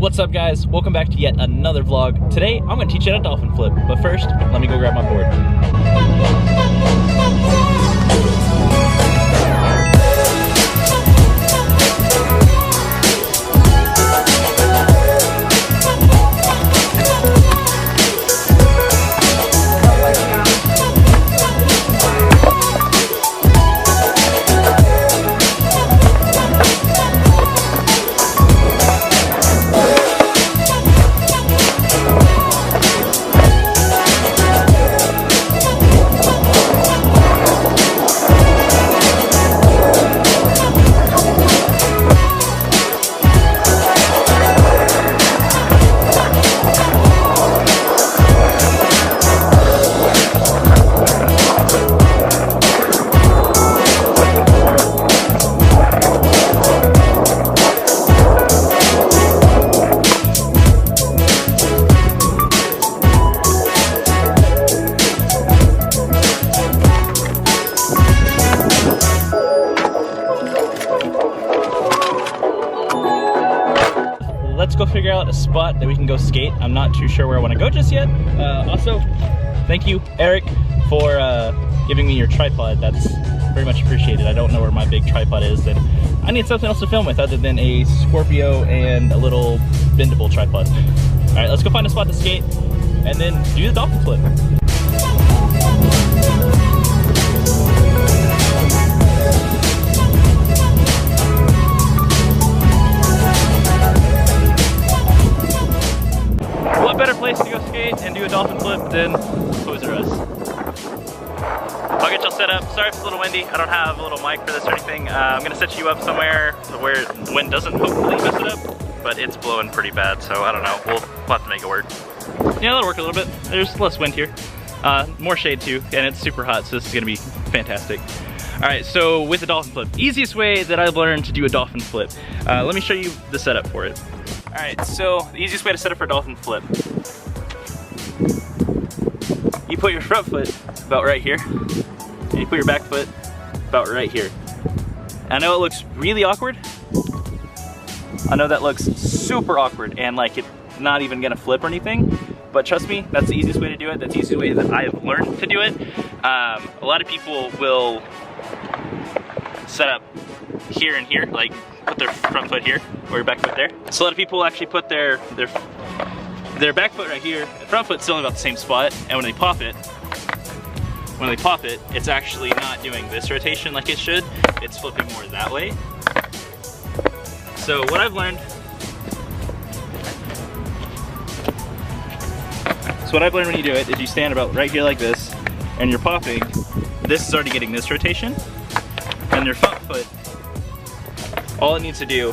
What's up guys? Welcome back to yet another vlog. Today I'm going to teach you how to dolphin flip, but first let me go grab my board. Let's go figure out a spot that we can go skate. I'm not too sure where I want to go just yet. Also, thank you, Eric, for giving me your tripod. That's very much appreciated. I don't know where my big tripod is, and I need something else to film with other than a Scorpio and a little bendable tripod. All right, let's go find a spot to skate and then do the dolphin flip. What better place to go skate and do a dolphin flip than Toys R Us? I'll get y'all set up. Sorry if it's a little windy. I don't have a little mic for this or anything. I'm gonna set you up somewhere where the wind doesn't hopefully mess it up, but it's blowing pretty bad, so I don't know. We'll have to make it work. Yeah, that'll work a little bit. There's less wind here. More shade too, and it's super hot, so this is gonna be fantastic. All right, so with the dolphin flip, easiest way that I've learned to do a dolphin flip. Let me show you the setup for it. All right, so the easiest way to set up for a dolphin flip. You put your front foot about right here, and you put your back foot about right here. I know it looks really awkward. I know that looks super awkward and like it's not even gonna flip or anything, but trust me, that's the easiest way to do it. That's the easiest way that I have learned to do it. A lot of people will set up here and here, like put their front foot here or your back foot there. So a lot of people actually put their back foot right here, and front foot's still in about the same spot, and when they pop it, it's actually not doing this rotation like it should. It's flipping more that way. So what I've learned, when you do it is you stand about right here like this, and you're popping. This is already getting this rotation, and your front foot, all it needs to do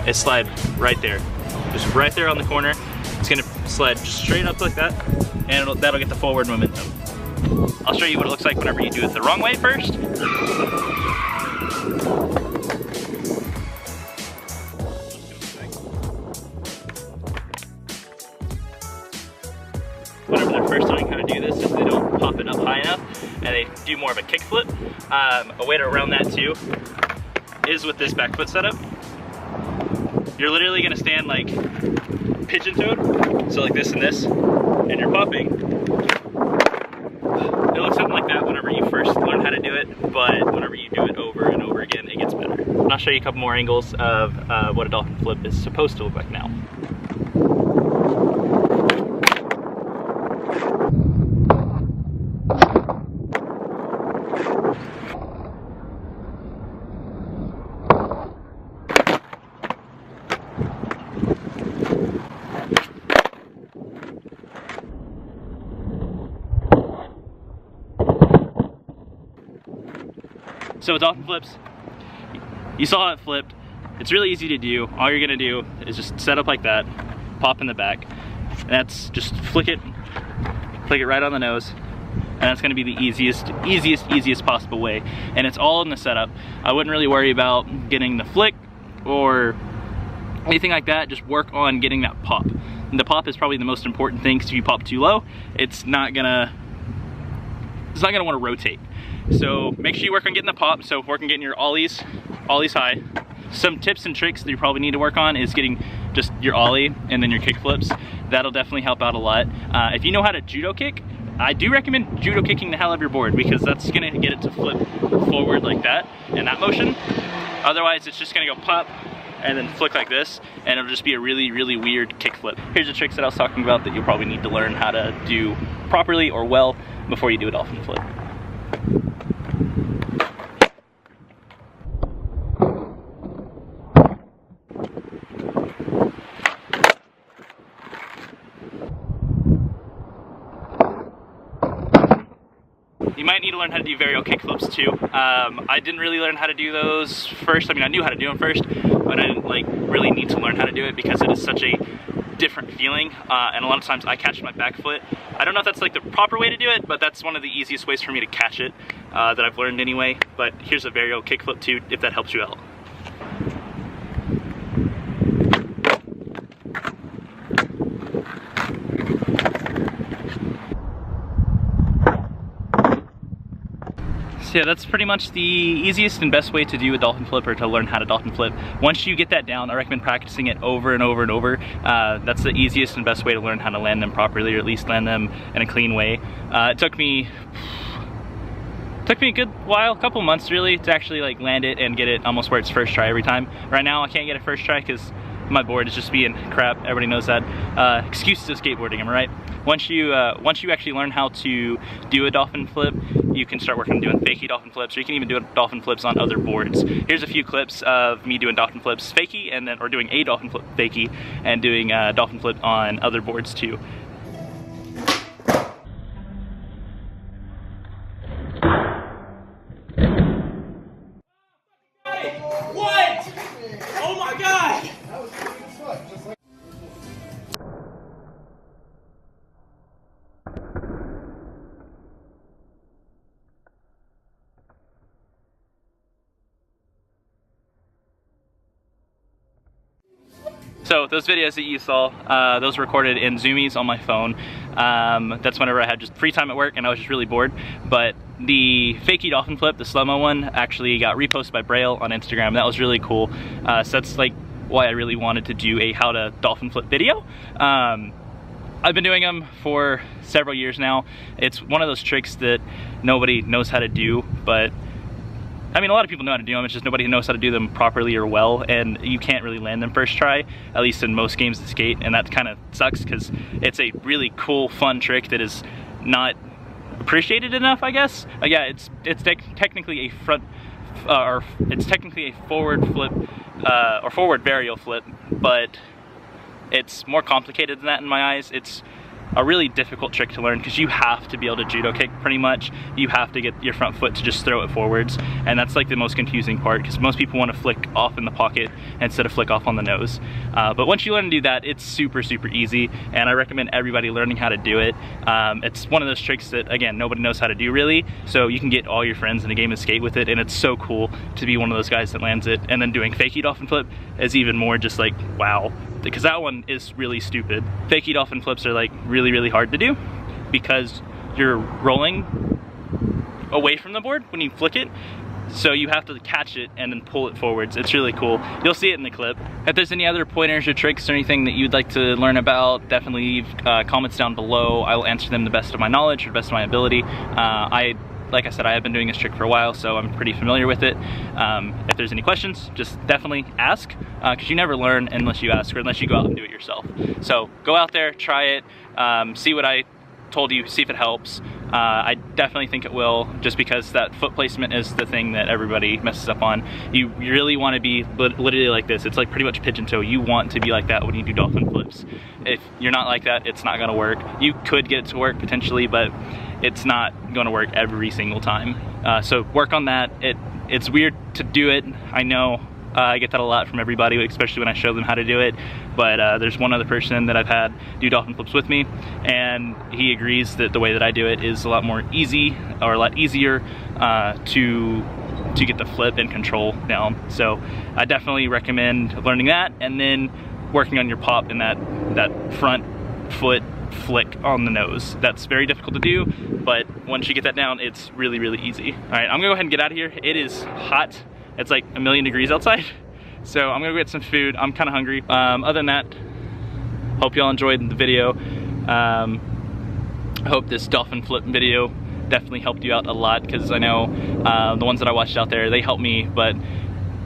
is slide right there. Just right there on the corner. It's gonna slide straight up like that, and that'll get the forward momentum. I'll show you what it looks like whenever you do it the wrong way first. Whenever they're first learning how to do this, if they don't pop it up high enough and they do more of a kick flip, a way to round that too is with this back foot setup. You're literally gonna stand like pigeon-toed, so like this and this, and you're popping. It looks something like that whenever you first learn how to do it, but whenever you do it over and over again, it gets better. And I'll show you a couple more angles of what a dolphin flip is supposed to look like now. So with dolphin flips, you saw how it flipped. It's really easy to do. All you're gonna do is just set up like that, pop in the back, and that's just flick it right on the nose, and that's gonna be the easiest possible way. And it's all in the setup. I wouldn't really worry about getting the flick or anything like that. Just work on getting that pop. And the pop is probably the most important thing, because if you pop too low, it's not gonna want to rotate. So make sure you work on getting the pop. So work on getting your ollies high, Some tips and tricks that you probably need to work on is getting just your ollie and then your kick flips. That'll definitely help out a lot. If you know how to judo kick, I do recommend judo kicking the hell out of your board, because that's gonna get it to flip forward like that in that motion. Otherwise, it's just gonna go pop and then flick like this, and it'll just be a really, really weird kick flip. Here's the tricks that I was talking about that you'll probably need to learn how to do properly or well before you do a dolphin flip. You might need to learn how to do varial kick flips too. I didn't really learn how to do those first. I mean, I knew how to do them first, but I didn't like really need to learn how to do it because it is such a different feeling. And a lot of times I catch my back foot. I don't know if that's like the proper way to do it, but that's one of the easiest ways for me to catch it that I've learned anyway. But here's a varial kick flip too, if that helps you out. So yeah, that's pretty much the easiest and best way to do a dolphin flip, or to learn how to dolphin flip. Once you get that down, I recommend practicing it over and over and over. That's the easiest and best way to learn how to land them properly, or at least land them in a clean way. It took me a good while, a couple months really, to actually like land it and get it almost where it's first try every time. Right now I can't get it first try because my board is just being crap. Everybody knows that. Excuses of skateboarding, am I right? Once you actually learn how to do a dolphin flip, you can start working on doing fakie dolphin flips, or you can even do dolphin flips on other boards. Here's a few clips of me doing dolphin flips fakie, and then or doing a dolphin flip fakie, and doing a dolphin flip on other boards too. What? Oh my god! So those videos that you saw, those were recorded in Zoomies on my phone. That's whenever I had just free time at work and I was just really bored. But the fakie dolphin flip, the slow-mo one, actually got reposted by Braille on Instagram. That was really cool. So that's like why I really wanted to do a how to dolphin flip video. I've been doing them for several years now. It's one of those tricks that nobody knows how to do, but I mean, a lot of people know how to do them, it's just nobody knows how to do them properly or well, and you can't really land them first try, at least in most games of skate, and that kind of sucks because it's a really cool, fun trick that is not appreciated enough, I guess. Yeah, it's technically a front, or it's technically a forward flip, or forward varial flip, but it's more complicated than that in my eyes. It's a really difficult trick to learn because you have to be able to judo kick pretty much. You have to get your front foot to just throw it forwards, and that's like the most confusing part because most people want to flick off in the pocket instead of flick off on the nose. But once you learn to do that, it's super, super easy, and I recommend everybody learning how to do it. It's one of those tricks that, again, nobody knows how to do really, so you can get all your friends in a game of skate with it, and it's so cool to be one of those guys that lands it. And then doing fakie dolphin flip is even more just like, wow, because that one is really stupid. Fakie dolphin flips are like really, really hard to do because you're rolling away from the board when you flick it, so you have to catch it and then pull it forwards. It's really cool. You'll see it in the clip. If there's any other pointers or tricks or anything that you'd like to learn about, definitely leave comments down below. I will answer them the best of my knowledge or the best of my ability. Like I said, I have been doing this trick for a while, so I'm pretty familiar with it. If there's any questions, just definitely ask, because you never learn unless you ask, or unless you go out and do it yourself. So go out there, try it, see what I told you, see if it helps. I definitely think it will, just because that foot placement is the thing that everybody messes up on. You really want to be literally like this. It's like pretty much pigeon toe. You want to be like that when you do dolphin flips. If you're not like that, it's not going to work. You could get it to work potentially, but it's not going to work every single time. So work on that. It's weird to do it, I know. I get that a lot from everybody, especially when I show them how to do it. But there's one other person that I've had do dolphin flips with me, and he agrees that the way that I do it is a lot more easy, or a lot easier to get the flip and control down. So I definitely recommend learning that, and then working on your pop and that front foot flick on the nose. That's very difficult to do, but once you get that down, it's really, really easy. All right, I'm gonna go ahead and get out of here. It is hot. It's like 1,000,000 degrees outside, So I'm gonna go get some food. I'm kind of hungry. Other than that, hope y'all enjoyed the video. I hope this dolphin flip video definitely helped you out a lot, because I know the ones that I watched out there, they helped me, but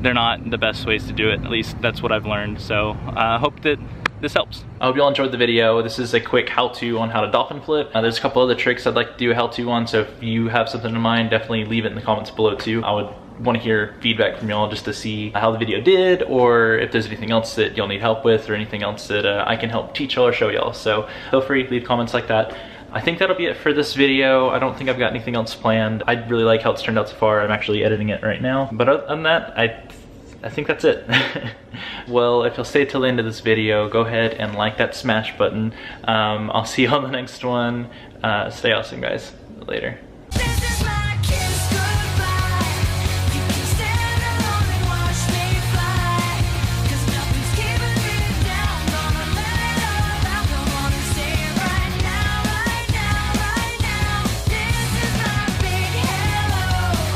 they're not the best ways to do it. At least that's what I've learned. So I hope that this helps. I hope y'all enjoyed the video. This is a quick how-to on how to dolphin flip. There's a couple other tricks I'd like to do a how-to on, so if you have something in mind, definitely leave it in the comments below too. I would want to hear feedback from y'all just to see how the video did, or if there's anything else that y'all need help with, or anything else that I can help teach y'all or show y'all. So feel free, leave comments like that. I think that'll be it for this video. I don't think I've got anything else planned. I really like how it's turned out so far. I'm actually editing it right now. But other than that, I think that's it. Well, if you'll stay till the end of this video, go ahead and like that smash button. I'll see you on the next one. Stay awesome, guys. Later.